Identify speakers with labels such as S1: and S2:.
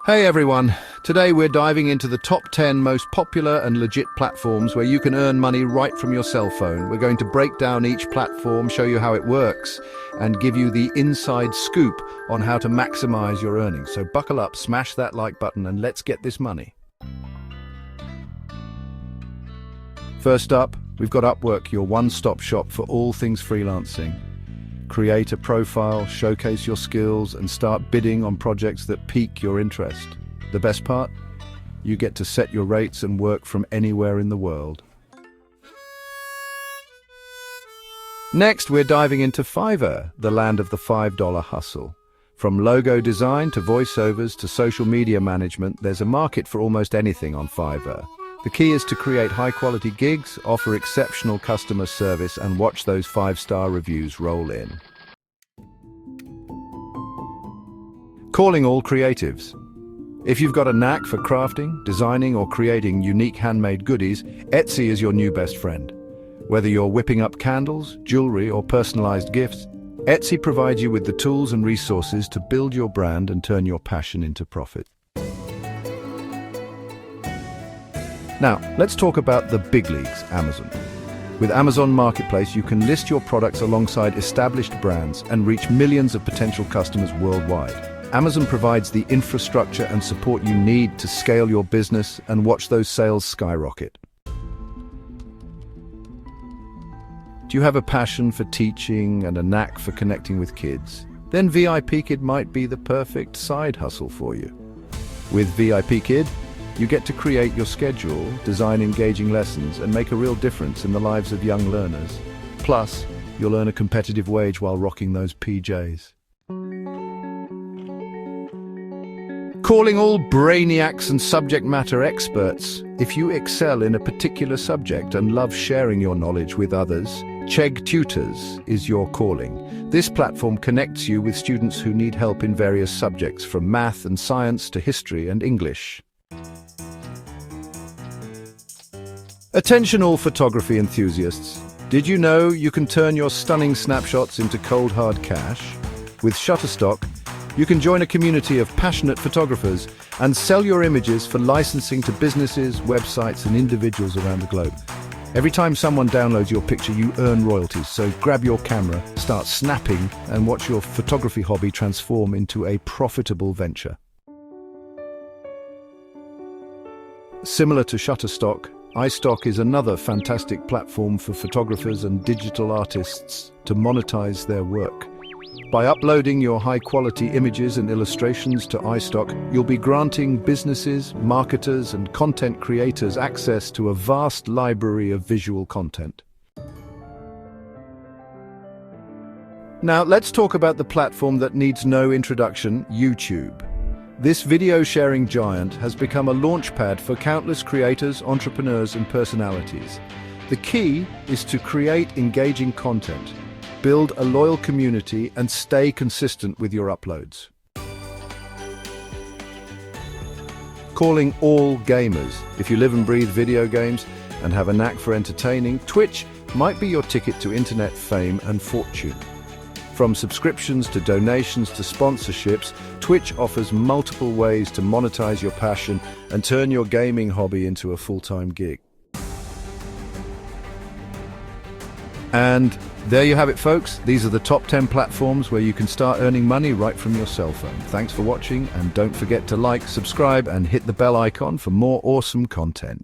S1: Hey everyone, today we're diving into the top 10 most popular and legit platforms where you can earn money right from your cell phone. We're going to break down each platform, show you how it works, and give you the inside scoop on how to maximize your earnings. So buckle up, smash that like button, and let's get this money. First up, we've got Upwork, your one-stop shop for all things freelancing. Create a profile, showcase your skills, and start bidding on projects that pique your interest. The best part? You get to set your rates and work from anywhere in the world. Next, we're diving into Fiverr, the land of the $5 hustle. From logo design to voiceovers to social media management, there's a market for almost anything on Fiverr. The key is to create high-quality gigs, offer exceptional customer service, and watch those 5-star reviews roll in. Calling all creatives. If you've got a knack for crafting, designing, or creating unique handmade goodies, Etsy is your new best friend. Whether you're whipping up candles, jewelry, or personalized gifts, Etsy provides you with the tools and resources to build your brand and turn your passion into profit. Now, let's talk about the big leagues, Amazon. With Amazon Marketplace, you can list your products alongside established brands and reach millions of potential customers worldwide. Amazon provides the infrastructure and support you need to scale your business and watch those sales skyrocket. Do you have a passion for teaching and a knack for connecting with kids? Then VIP Kid might be the perfect side hustle for you. With VIP Kid, you get to create your schedule, design engaging lessons, and make a real difference in the lives of young learners. Plus, you'll earn a competitive wage while rocking those PJs. Calling all brainiacs and subject matter experts. If you excel in a particular subject and love sharing your knowledge with others, Chegg Tutors is your calling. This platform connects you with students who need help in various subjects, from math and science to history and English. Attention all photography enthusiasts. Did you know you can turn your stunning snapshots into cold hard cash? With Shutterstock, you can join a community of passionate photographers and sell your images for licensing to businesses, websites, and individuals around the globe. Every time someone downloads your picture, you earn royalties, so grab your camera, start snapping, and watch your photography hobby transform into a profitable venture. Similar to Shutterstock, iStock is another fantastic platform for photographers and digital artists to monetize their work. By uploading your high-quality images and illustrations to iStock, you'll be granting businesses, marketers, and content creators access to a vast library of visual content. Now, let's talk about the platform that needs no introduction, YouTube. This video-sharing giant has become a launchpad for countless creators, entrepreneurs, and personalities. The key is to create engaging content, build a loyal community, and stay consistent with your uploads. Calling all gamers. If you live and breathe video games and have a knack for entertaining, Twitch might be your ticket to internet fame and fortune. From subscriptions to donations to sponsorships, Twitch offers multiple ways to monetize your passion and turn your gaming hobby into a full-time gig. And there you have it, folks. These are the top 10 platforms where you can start earning money right from your cell phone. Thanks for watching, and don't forget to like, subscribe, and hit the bell icon for more awesome content.